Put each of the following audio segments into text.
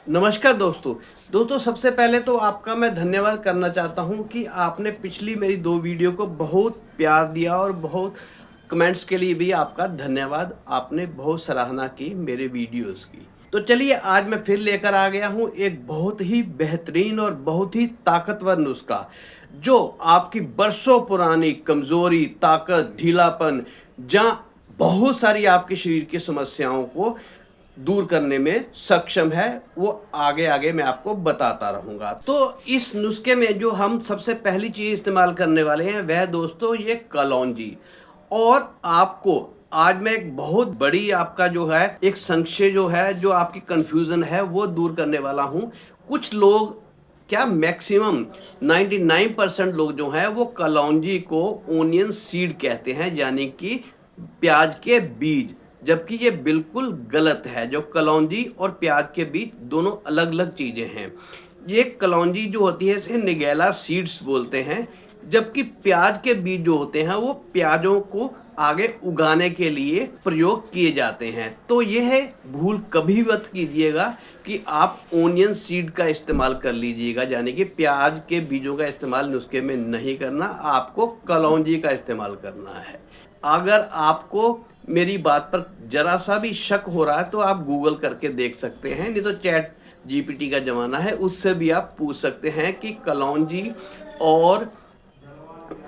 नमस्कार दोस्तों सबसे पहले तो आपका मैं धन्यवाद करना चाहता हूं कि आपने पिछली मेरी 2 वीडियो को बहुत प्यार दिया और बहुत कमेंट्स के लिए भी आपका धन्यवाद। आपने बहुत सराहना की मेरे वीडियोस की। तो चलिए आज मैं फिर लेकर आ गया हूं एक बहुत ही बेहतरीन और बहुत ही ताकतवर नुस्खा, जो आपकी बरसों पुरानी कमज़ोरी, ताकत, ढीलापन जहाँ बहुत सारी आपके शरीर की समस्याओं को दूर करने में सक्षम है। वो आगे आगे मैं आपको बताता रहूँगा। तो इस नुस्खे में जो हम सबसे पहली चीज़ इस्तेमाल करने वाले हैं वह दोस्तों ये कलौंजी। और आपको आज मैं एक बहुत बड़ी आपका जो है एक संशय जो है, जो आपकी कन्फ्यूज़न है वो दूर करने वाला हूँ। कुछ लोग क्या मैक्सिमम 99% लोग जो हैं वो कलौंजी को ओनियन सीड कहते हैं, यानी कि प्याज के बीज, जबकि ये बिल्कुल गलत है। जो कलौंजी और प्याज के बीज दोनों अलग अलग चीज़ें हैं। ये कलौंजी जो होती है इसे निगेला सीड्स बोलते हैं, जबकि प्याज के बीज जो होते हैं वो प्याजों को आगे उगाने के लिए प्रयोग किए जाते हैं। तो यह भूल कभी मत कीजिएगा कि आप ओनियन सीड का इस्तेमाल कर लीजिएगा, यानी कि प्याज के बीजों का इस्तेमाल नुस्खे में नहीं करना, आपको कलौंजी का इस्तेमाल करना है। अगर आपको मेरी बात पर जरा सा भी शक हो रहा है तो आप गूगल करके देख सकते हैं, नहीं तो चैट जीपीटी का ज़माना है, उससे भी आप पूछ सकते हैं कि कलौंजी और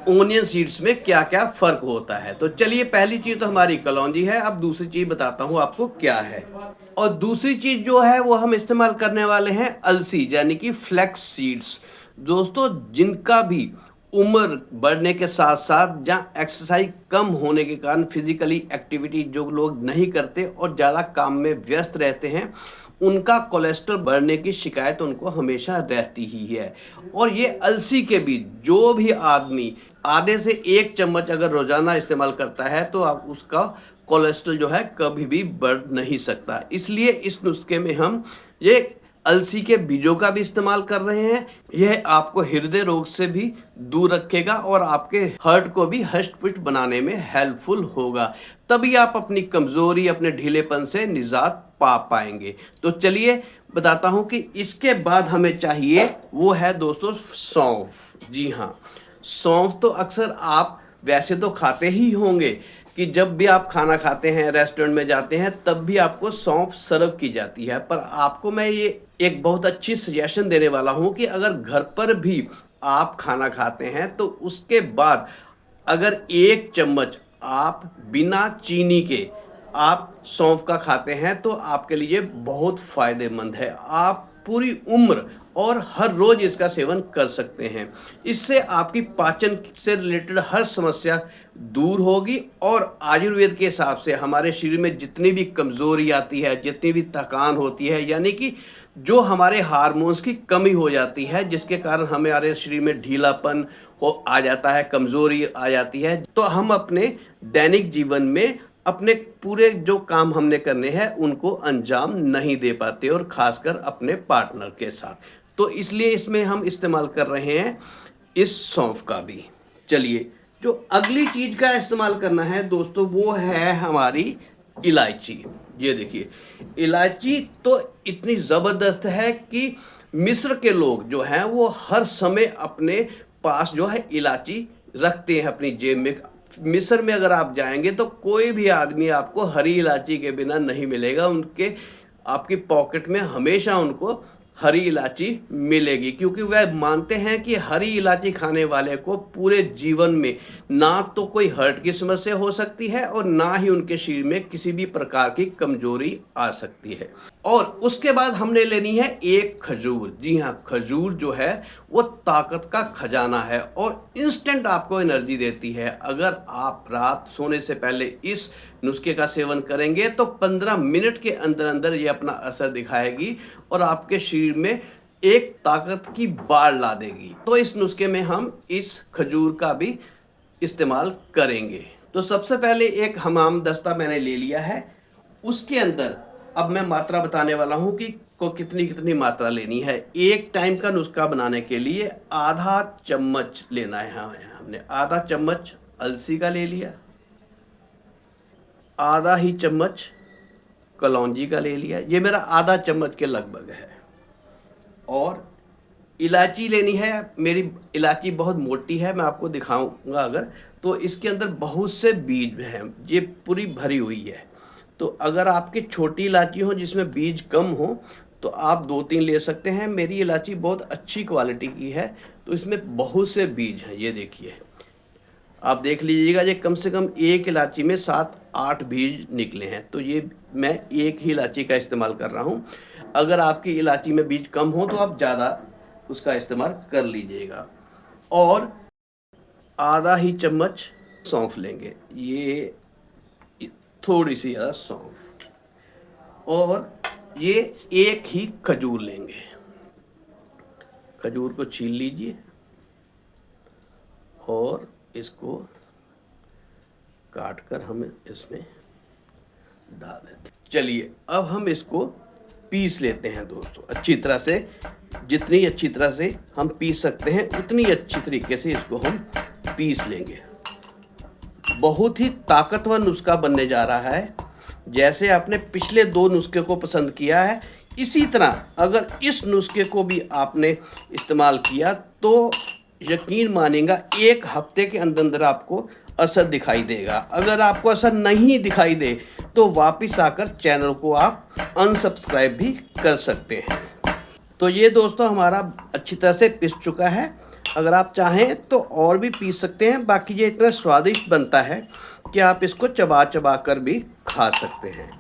ओनियन सीड्स में क्या क्या फ़र्क होता है। तो चलिए, पहली चीज़ तो हमारी कलौंजी है। अब दूसरी चीज़ बताता हूँ आपको क्या है। और दूसरी चीज़ जो है वो हम इस्तेमाल करने वाले हैं अलसी, यानी कि फ्लैक्स सीड्स। दोस्तों, जिनका भी उम्र बढ़ने के साथ साथ जहाँ एक्सरसाइज कम होने के कारण फिजिकली एक्टिविटी जो लोग नहीं करते और ज़्यादा काम में व्यस्त रहते हैं, उनका कोलेस्ट्रॉल बढ़ने की शिकायत उनको हमेशा रहती ही है। और ये अलसी के बीज जो भी आदमी आधे से 1 चम्मच अगर रोज़ाना इस्तेमाल करता है तो आप उसका कोलेस्ट्रॉल जो है कभी भी बढ़ नहीं सकता। इसलिए इस नुस्खे में हम ये अलसी के बीजों का भी इस्तेमाल कर रहे हैं। यह आपको हृदय रोग से भी दूर रखेगा और आपके हार्ट को भी हष्ट-पुष्ट बनाने में हेल्पफुल होगा। तभी आप अपनी कमज़ोरी, अपने ढीलेपन से निजात पा पाएंगे। तो चलिए बताता हूं कि इसके बाद हमें चाहिए वो है दोस्तों सौंफ। जी हाँ, सौंफ तो अक्सर आप वैसे तो खाते ही होंगे कि जब भी आप खाना खाते हैं, रेस्टोरेंट में जाते हैं, तब भी आपको सौंफ सर्व की जाती है। पर आपको मैं ये एक बहुत अच्छी सजेशन देने वाला हूँ कि अगर घर पर भी आप खाना खाते हैं तो उसके बाद अगर 1 चम्मच आप बिना चीनी के आप सौंफ का खाते हैं तो आपके लिए बहुत फ़ायदेमंद है। आप पूरी उम्र और हर रोज़ इसका सेवन कर सकते हैं। इससे आपकी पाचन से रिलेटेड हर समस्या दूर होगी और आयुर्वेद के हिसाब से हमारे शरीर में जितनी भी कमज़ोरी आती है, जितनी भी थकान होती है, यानी कि जो हमारे हार्मोन्स की कमी हो जाती है, जिसके कारण हमारे शरीर में ढीलापन हो आ जाता है, कमज़ोरी आ जाती है, तो हम अपने दैनिक जीवन में अपने पूरे जो काम हमने करने हैं उनको अंजाम नहीं दे पाते, और ख़ासकर अपने पार्टनर के साथ। तो इसलिए इसमें हम इस्तेमाल कर रहे हैं इस सौंफ का भी। चलिए, जो अगली चीज़ का इस्तेमाल करना है दोस्तों वो है हमारी इलायची। ये देखिए, इलायची तो इतनी ज़बरदस्त है कि मिस्र के लोग जो हैं वो हर समय अपने पास जो है इलायची रखते हैं अपनी जेब में। मिस्र में अगर आप जाएंगे तो कोई भी आदमी आपको हरी इलायची के बिना नहीं मिलेगा। उनके आपकी पॉकेट में हमेशा उनको हरी इलायची मिलेगी, क्योंकि वह मानते हैं कि हरी इलायची खाने वाले को पूरे जीवन में ना तो कोई हार्ट की समस्या हो सकती है और ना ही उनके शरीर में किसी भी प्रकार की कमजोरी आ सकती है। और उसके बाद हमने लेनी है एक खजूर। जी हाँ, खजूर जो है वो ताकत का खजाना है और इंस्टेंट आपको एनर्जी देती है। अगर आप रात सोने से पहले इस नुस्खे का सेवन करेंगे तो 15 मिनट के अंदर अंदर ये अपना असर दिखाएगी और आपके शरीर में एक ताकत की बाढ़ ला देगी। तो इस नुस्खे में हम इस खजूर का भी इस्तेमाल करेंगे। तो सबसे पहले एक हमाम दस्ता मैंने ले लिया है। उसके अंदर अब मैं मात्रा बताने वाला हूँ कि को कितनी कितनी मात्रा लेनी है। एक टाइम का नुस्खा बनाने के लिए आधा चम्मच लेना है। हमने आधा चम्मच अलसी का ले लिया, आधा ही चम्मच कलौंजी का ले लिया। ये मेरा आधा चम्मच के लगभग है। और इलायची लेनी है। मेरी इलायची बहुत मोटी है, मैं आपको दिखाऊंगा अगर, तो इसके अंदर बहुत से बीज हैं, ये पूरी भरी हुई है। तो अगर आपकी छोटी इलायची हो जिसमें बीज कम हो तो आप 2-3 ले सकते हैं। मेरी इलायची बहुत अच्छी क्वालिटी की है तो इसमें बहुत से बीज हैं। ये देखिए, आप देख लीजिएगा, ये कम से कम एक इलायची में 7-8 बीज निकले हैं। तो ये मैं एक ही इलायची का इस्तेमाल कर रहा हूँ। अगर आपकी इलायची में बीज कम हो तो आप ज़्यादा उसका इस्तेमाल कर लीजिएगा। और आधा ही चम्मच सौंफ लेंगे, ये थोड़ी सी ज़्यादा सौंफ। और ये एक ही खजूर लेंगे, खजूर को छील लीजिए और इसको काट कर हम इसमें डाल देते। चलिए अब हम इसको पीस लेते हैं दोस्तों अच्छी तरह से। जितनी अच्छी तरह से हम पीस सकते हैं उतनी अच्छी तरीके से इसको हम पीस लेंगे। बहुत ही ताकतवर नुस्खा बनने जा रहा है। जैसे आपने पिछले 2 नुस्खे को पसंद किया है, इसी तरह अगर इस नुस्खे को भी आपने इस्तेमाल किया तो यकीन मानिएगा 1 हफ्ते के अंदर अंदर आपको असर दिखाई देगा। अगर आपको असर नहीं दिखाई दे तो वापस आकर चैनल को आप अनसब्सक्राइब भी कर सकते हैं। तो ये दोस्तों हमारा अच्छी तरह से पिस चुका है। अगर आप चाहें तो और भी पीस सकते हैं। बाकी ये इतना स्वादिष्ट बनता है कि आप इसको चबा चबा कर भी खा सकते हैं।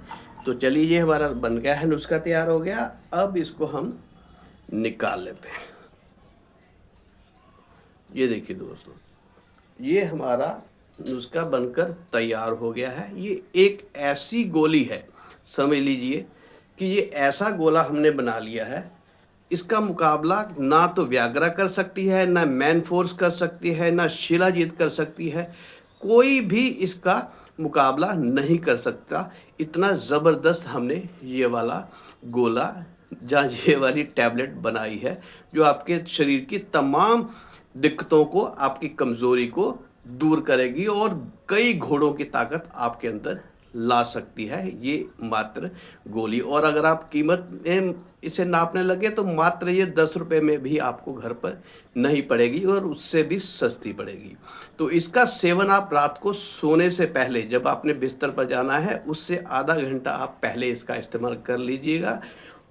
तो चलिए, ये हमारा बन गया है, नुस्खा तैयार हो गया। अब इसको हम निकाल लेते हैं। ये देखिए दोस्तों, ये हमारा नुस्खा बनकर तैयार हो गया है। ये एक ऐसी गोली है, समझ लीजिए कि ये ऐसा गोला हमने बना लिया है, इसका मुकाबला ना तो व्याग्रा कर सकती है, ना मैन फोर्स कर सकती है, ना शिलाजीत कर सकती है। कोई भी इसका मुकाबला नहीं कर सकता। इतना ज़बरदस्त हमने ये वाला गोला जहाँ ये वाली टैबलेट बनाई है, जो आपके शरीर की तमाम दिक्कतों को, आपकी कमज़ोरी को दूर करेगी और कई घोड़ों की ताकत आपके अंदर ला सकती है ये मात्र गोली। और अगर आप कीमत में इसे नापने लगे तो मात्र ये 10 रुपये में भी आपको घर पर नहीं पड़ेगी और उससे भी सस्ती पड़ेगी। तो इसका सेवन आप रात को सोने से पहले, जब आपने बिस्तर पर जाना है उससे आधा घंटा आप पहले इसका इस्तेमाल कर लीजिएगा,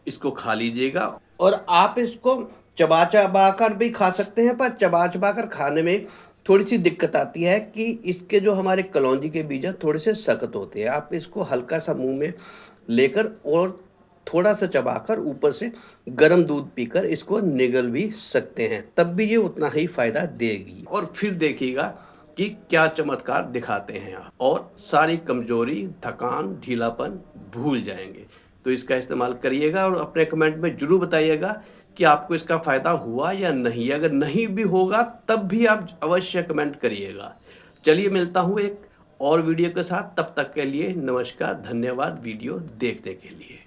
इसको खा लीजिएगा। और आप इसको चबा चबा कर भी खा सकते हैं, पर चबा चबा कर खाने में थोड़ी सी दिक्कत आती है कि इसके जो हमारे कलौंजी के बीज हैं थोड़े से सख्त होते हैं। आप इसको हल्का सा मुंह में लेकर और थोड़ा सा चबाकर ऊपर से गर्म दूध पीकर इसको निगल भी सकते हैं, तब भी ये उतना ही फ़ायदा देगी। और फिर देखिएगा कि क्या चमत्कार दिखाते हैं आप, और सारी कमजोरी, थकान, ढीलापन भूल जाएंगे। तो इसका इस्तेमाल करिएगा और अपने कमेंट में ज़रूर बताइएगा कि आपको इसका फ़ायदा हुआ या नहीं। अगर नहीं भी होगा तब भी आप अवश्य कमेंट करिएगा। चलिए, मिलता हूँ एक और वीडियो के साथ। तब तक के लिए नमस्कार, धन्यवाद वीडियो देखने के लिए।